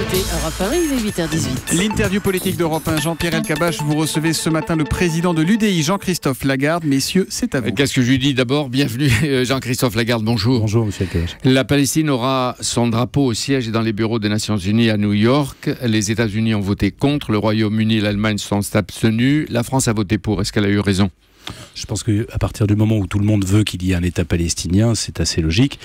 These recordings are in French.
écoutez Europe 1, il est 8h18. L'interview politique d'Europe 1, Jean-Pierre Elkabbach, vous recevez ce matin le président de l'UDI, Jean-Christophe Lagarde. Messieurs, c'est à vous. Qu'est-ce que je lui dis d'abord? Bienvenue Jean-Christophe Lagarde, bonjour. Bonjour Monsieur Elkabbach. La Palestine aura son drapeau au siège et dans les bureaux des Nations Unies à New York. Les États-Unis ont voté contre, le Royaume-Uni et l'Allemagne sont abstenus. La France a voté pour. Est-ce qu'elle a eu raison? Je pense qu'à partir du moment où tout le monde veut qu'il y ait un État palestinien, c'est assez logique.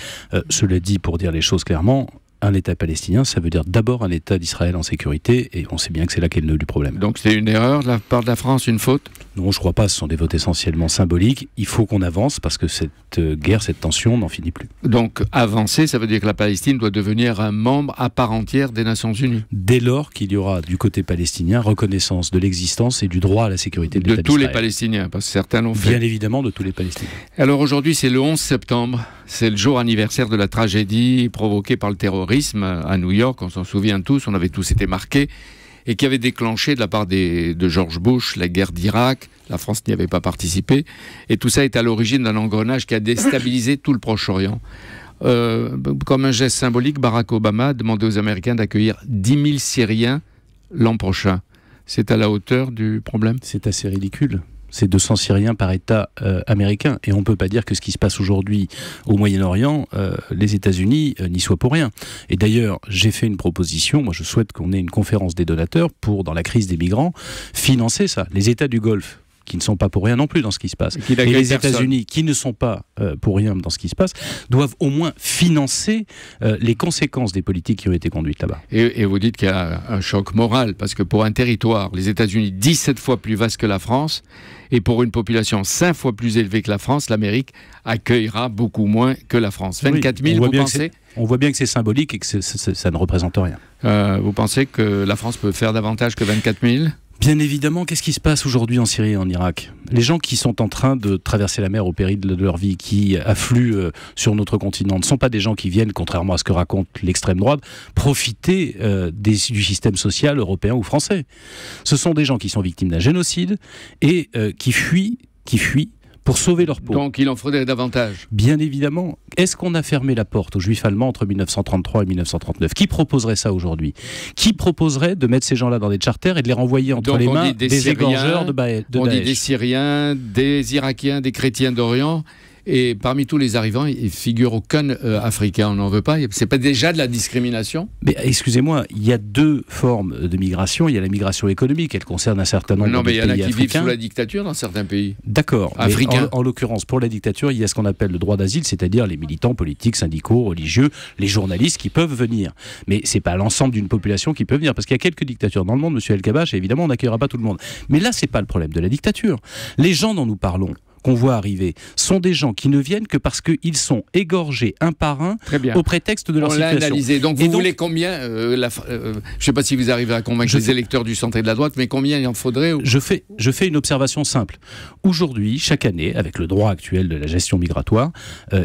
Cela dit, pour dire les choses clairement, un État palestinien, ça veut dire d'abord un État d'Israël en sécurité, et on sait bien que c'est là qu'est le nœud du problème. Donc c'est une erreur de la part de la France, une faute? Non, je ne crois pas, ce sont des votes essentiellement symboliques. Il faut qu'on avance parce que cette guerre, cette tension n'en finit plus. Donc avancer, ça veut dire que la Palestine doit devenir un membre à part entière des Nations Unies? Dès lors qu'il y aura du côté palestinien reconnaissance de l'existence et du droit à la sécurité de l'État tous d'Israël. les Palestiniens, parce que certains l'ont fait. Bien évidemment, de tous les Palestiniens. Alors aujourd'hui, c'est le 11 septembre. C'est le jour anniversaire de la tragédie provoquée par le terrorisme à New York. On s'en souvient tous, on avait tous été marqués. Et qui avait déclenché de la part de George Bush la guerre d'Irak. La France n'y avait pas participé. Et tout ça est à l'origine d'un engrenage qui a déstabilisé tout le Proche-Orient. Comme un geste symbolique, Barack Obama a demandé aux Américains d'accueillir 10 000 Syriens l'an prochain. C'est à la hauteur du problème? C'est assez ridicule. C'est 200 Syriens par État américain. Et on ne peut pas dire que ce qui se passe aujourd'hui au Moyen-Orient, les États-Unis n'y soient pour rien. Et d'ailleurs, j'ai fait une proposition. Moi, je souhaite qu'on ait une conférence des donateurs pour, dans la crise des migrants, financer ça. Les États du Golfe, qui ne sont pas pour rien non plus dans ce qui se passe, et les États-Unis, qui ne sont pas pour rien dans ce qui se passe, doivent au moins financer les conséquences des politiques qui ont été conduites là-bas. Et vous dites qu'il y a un choc moral, parce que pour un territoire, les États-Unis 17 fois plus vaste que la France, et pour une population 5 fois plus élevée que la France, l'Amérique accueillera beaucoup moins que la France. 24 000, vous pensez? On voit bien que c'est symbolique et que ça ne représente rien. Vous pensez que la France peut faire davantage que 24 000? Bien évidemment, qu'est-ce qui se passe aujourd'hui en Syrie et en Irak? Les gens qui sont en train de traverser la mer au péril de leur vie, qui affluent sur notre continent, ne sont pas des gens qui viennent, contrairement à ce que raconte l'extrême droite, profiter du système social européen ou français. Ce sont des gens qui sont victimes d'un génocide et qui fuient pour sauver leur peau. Donc il en faudrait davantage. Bien évidemment. Est-ce qu'on a fermé la porte aux Juifs allemands entre 1933 et 1939? Qui proposerait ça aujourd'hui? Qui proposerait de mettre ces gens-là dans des charters et de les renvoyer entre les mains des égorgeurs de Daesh? On dit des Syriens, des Irakiens, des chrétiens d'Orient. Et parmi tous les arrivants, il ne figure aucun Africain. On n'en veut pas. C'est pas déjà de la discrimination? Mais excusez-moi, il y a deux formes de migration. Il y a la migration économique, elle concerne un certain nombre de pays africains. Non, mais il y en a qui vivent sous la dictature dans certains pays. D'accord. Africains. En l'occurrence, pour la dictature, il y a ce qu'on appelle le droit d'asile, c'est-à-dire les militants politiques, syndicaux, religieux, les journalistes qui peuvent venir. Mais c'est pas l'ensemble d'une population qui peut venir, parce qu'il y a quelques dictatures dans le monde, Monsieur Elkabbach, et évidemment, on n'accueillera pas tout le monde. Mais là, c'est pas le problème de la dictature. Les gens dont nous parlons, qu'on voit arriver, sont des gens qui ne viennent que parce qu'ils sont égorgés un par un au prétexte de leur situation. On l'a analysé. Donc vous voulez combien je ne sais pas si vous arrivez à convaincre les électeurs du centre et de la droite, mais combien il en faudrait? Je fais une observation simple. Aujourd'hui, chaque année, avec le droit actuel de la gestion migratoire,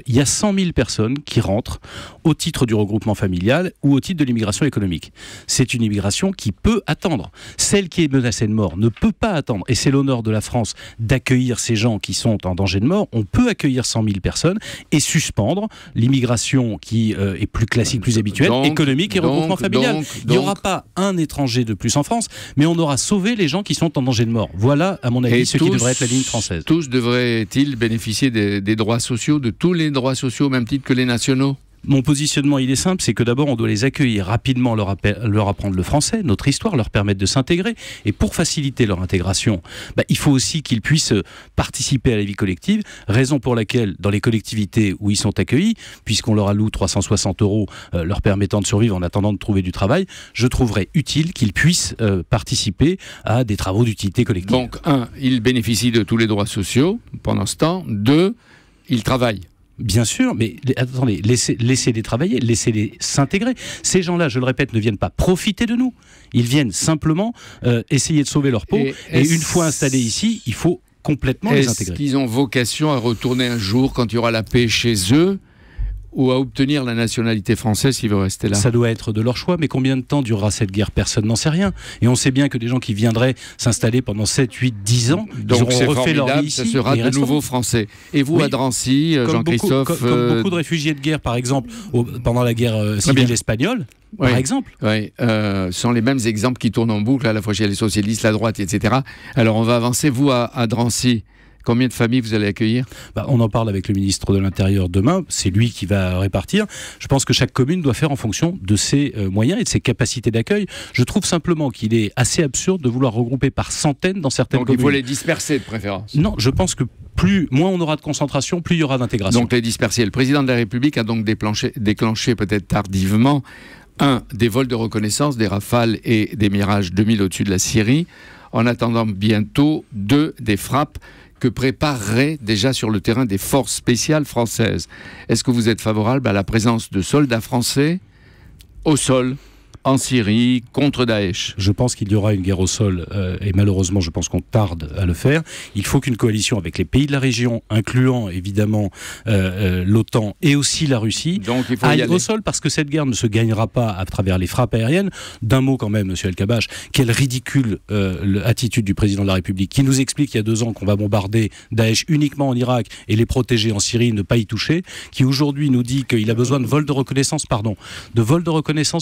il y a 100 000 personnes qui rentrent au titre du regroupement familial ou au titre de l'immigration économique. C'est une immigration qui peut attendre. Celle qui est menacée de mort ne peut pas attendre. Et c'est l'honneur de la France d'accueillir ces gens qui sont en danger de mort. On peut accueillir 100 000 personnes et suspendre l'immigration qui est plus classique, plus habituelle, économique et regroupement familial. Il n'y aura pas un étranger de plus en France, mais on aura sauvé les gens qui sont en danger de mort. Voilà, à mon avis, ce qui devrait être la ligne française. Tous devraient-ils bénéficier des droits sociaux, de tous les droits sociaux au même titre que les nationaux? Mon positionnement, il est simple, c'est que d'abord, on doit les accueillir rapidement, leur apprendre le français, notre histoire, leur permettre de s'intégrer. Et pour faciliter leur intégration, il faut aussi qu'ils puissent participer à la vie collective, raison pour laquelle, dans les collectivités où ils sont accueillis, puisqu'on leur alloue 360 € leur permettant de survivre en attendant de trouver du travail, je trouverais utile qu'ils puissent participer à des travaux d'utilité collective. Donc, 1, ils bénéficient de tous les droits sociaux pendant ce temps. 2, ils travaillent. Bien sûr, mais attendez, laissez-les travailler, laissez-les s'intégrer. Ces gens-là, je le répète, ne viennent pas profiter de nous. Ils viennent simplement essayer de sauver leur peau. Et une fois installés ici, il faut complètement les intégrer. Est-ce qu'ils ont vocation à retourner un jour quand il y aura la paix chez eux? ou à obtenir la nationalité française s'il veut rester là? Ça doit être de leur choix, mais combien de temps durera cette guerre? Personne n'en sait rien. Et on sait bien que des gens qui viendraient s'installer pendant 7, 8, 10 ans, donc c'est refait leur vie formidable, ici, ce sera de nouveaux Français. Et vous, oui, à Drancy, Jean-Christophe... Comme beaucoup de réfugiés de guerre, par exemple, pendant la guerre civile espagnole, par exemple. Oui, sont les mêmes exemples qui tournent en boucle, à la fois chez les socialistes, la droite, etc. Alors on va avancer, vous, à Drancy. Combien de familles vous allez accueillir? On en parle avec le ministre de l'Intérieur demain, c'est lui qui va répartir. Je pense que chaque commune doit faire en fonction de ses moyens et de ses capacités d'accueil. Je trouve simplement qu'il est assez absurde de vouloir regrouper par centaines dans certaines communes. Donc il faut les disperser de préférence? Non, je pense que moins on aura de concentration, plus il y aura d'intégration. Donc les disperser. Le président de la République a donc déclenché peut-être tardivement des vols de reconnaissance, des Rafales et des Mirage 2000 au-dessus de la Syrie, en attendant bientôt des frappes que prépareraient déjà sur le terrain des forces spéciales françaises. Est-ce que vous êtes favorable à la présence de soldats français au sol, en Syrie, contre Daesh? Je pense qu'il y aura une guerre au sol et malheureusement je pense qu'on tarde à le faire. Il faut qu'une coalition avec les pays de la région, incluant évidemment l'OTAN et aussi la Russie, donc, il faut aille au sol, parce que cette guerre ne se gagnera pas à travers les frappes aériennes. D'un mot quand même, monsieur El-Kabbach, quelle ridicule attitude du président de la République qui nous explique il y a 2 ans qu'on va bombarder Daesh uniquement en Irak et les protéger en Syrie, ne pas y toucher, qui aujourd'hui nous dit qu'il a besoin de vols de reconnaissance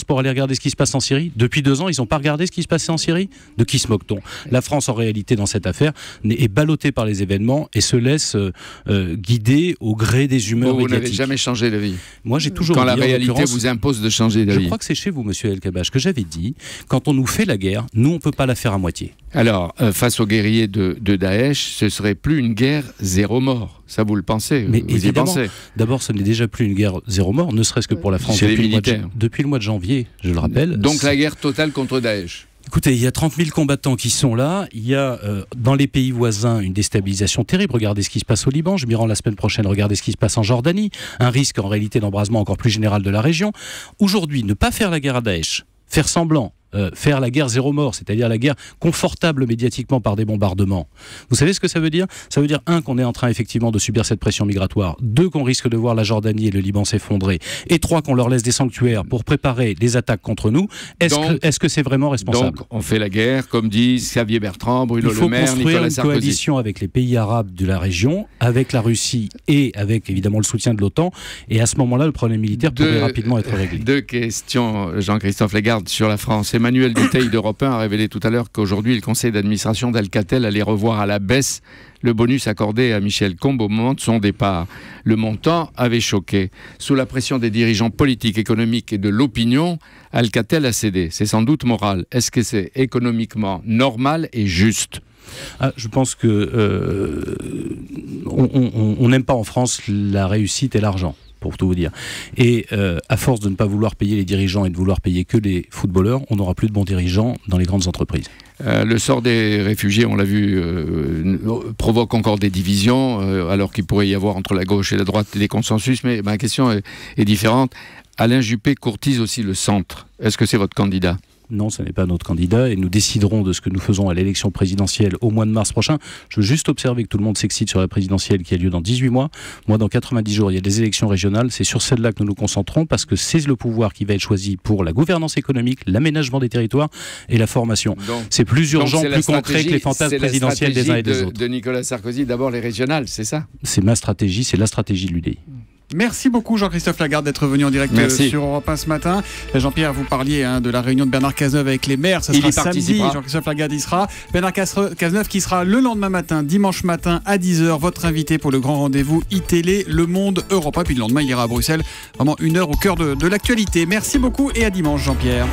pour aller regarder ce qui se passe en Syrie. Depuis 2 ans, ils n'ont pas regardé ce qui se passait en Syrie. De qui se moque-t-on? La France, en réalité, dans cette affaire, est ballottée par les événements et se laisse guider au gré des humeurs médiatiques. Vous n'avez jamais changé d'avis? Moi, j'ai toujours dit, la réalité vous impose de changer d'avis. Je crois que c'est chez vous, monsieur El-Kabbach, que j'avais dit, quand on nous fait la guerre, nous, on ne peut pas la faire à moitié. Alors, face aux guerriers de Daesh, ce serait plus une guerre 0 mort. Ça, vous le pensez? Mais vous y pensez? D'abord, ce n'est déjà plus une guerre 0 mort, ne serait-ce que pour la France. Depuis le mois de janvier, je le rappelle. Donc la guerre totale contre Daesh? Écoutez, il y a 30 000 combattants qui sont là. Il y a dans les pays voisins une déstabilisation terrible. Regardez ce qui se passe au Liban. Je m'y rends la semaine prochaine. Regardez ce qui se passe en Jordanie. Un risque en réalité d'embrasement encore plus général de la région. Aujourd'hui, ne pas faire la guerre à Daesh, faire semblant, faire la guerre 0 mort, c'est-à-dire la guerre confortable médiatiquement par des bombardements. Vous savez ce que ça veut dire? Ça veut dire, 1, qu'on est en train effectivement de subir cette pression migratoire, 2, qu'on risque de voir la Jordanie et le Liban s'effondrer, et 3, qu'on leur laisse des sanctuaires pour préparer des attaques contre nous. Est-ce que c'est vraiment responsable? Donc on fait la guerre, comme disent Xavier Bertrand, Bruno Le Maire, Nicolas Sarkozy. Il faut construire une coalition avec les pays arabes de la région, avec la Russie et avec évidemment le soutien de l'OTAN, et à ce moment-là, le problème militaire pourrait rapidement être réglé. 2 questions, Jean-Christophe Lagarde, sur la France. Emmanuel Dutheil d'Europe 1 a révélé tout à l'heure qu'aujourd'hui, le conseil d'administration d'Alcatel allait revoir à la baisse le bonus accordé à Michel Combes au moment de son départ. Le montant avait choqué. Sous la pression des dirigeants politiques, économiques et de l'opinion, Alcatel a cédé. C'est sans doute moral. Est-ce que c'est économiquement normal et juste? Je pense que on n'aime pas en France la réussite et l'argent, pour tout vous dire. Et à force de ne pas vouloir payer les dirigeants et de vouloir payer que les footballeurs, on n'aura plus de bons dirigeants dans les grandes entreprises. Le sort des réfugiés, on l'a vu, provoque encore des divisions, alors qu'il pourrait y avoir entre la gauche et la droite des consensus. Mais ma question est différente. Alain Juppé courtise aussi le centre. Est-ce que c'est votre candidat? Non, ce n'est pas notre candidat et nous déciderons de ce que nous faisons à l'élection présidentielle au mois de mars prochain. Je veux juste observer que tout le monde s'excite sur la présidentielle qui a lieu dans 18 mois. Moi, dans 90 jours, il y a des élections régionales. C'est sur celle-là que nous nous concentrons parce que c'est le pouvoir qui va être choisi pour la gouvernance économique, l'aménagement des territoires et la formation. C'est plus urgent, plus concret que les fantasmes présidentiels des uns et des autres. De Nicolas Sarkozy, d'abord les régionales, c'est ça? C'est ma stratégie, c'est la stratégie de l'UDI. Merci beaucoup Jean-Christophe Lagarde d'être venu en direct sur Europe 1 ce matin. Jean-Pierre, vous parliez de la réunion de Bernard Cazeneuve avec les maires. Ça sera samedi. Jean-Christophe Lagarde y sera. Bernard Cazeneuve qui sera le lendemain matin, dimanche matin à 10h, votre invité pour le grand rendez-vous iTélé Le Monde Europe 1. Puis le lendemain, il ira à Bruxelles. Vraiment 1 heure au cœur de l'actualité. Merci beaucoup et à dimanche Jean-Pierre.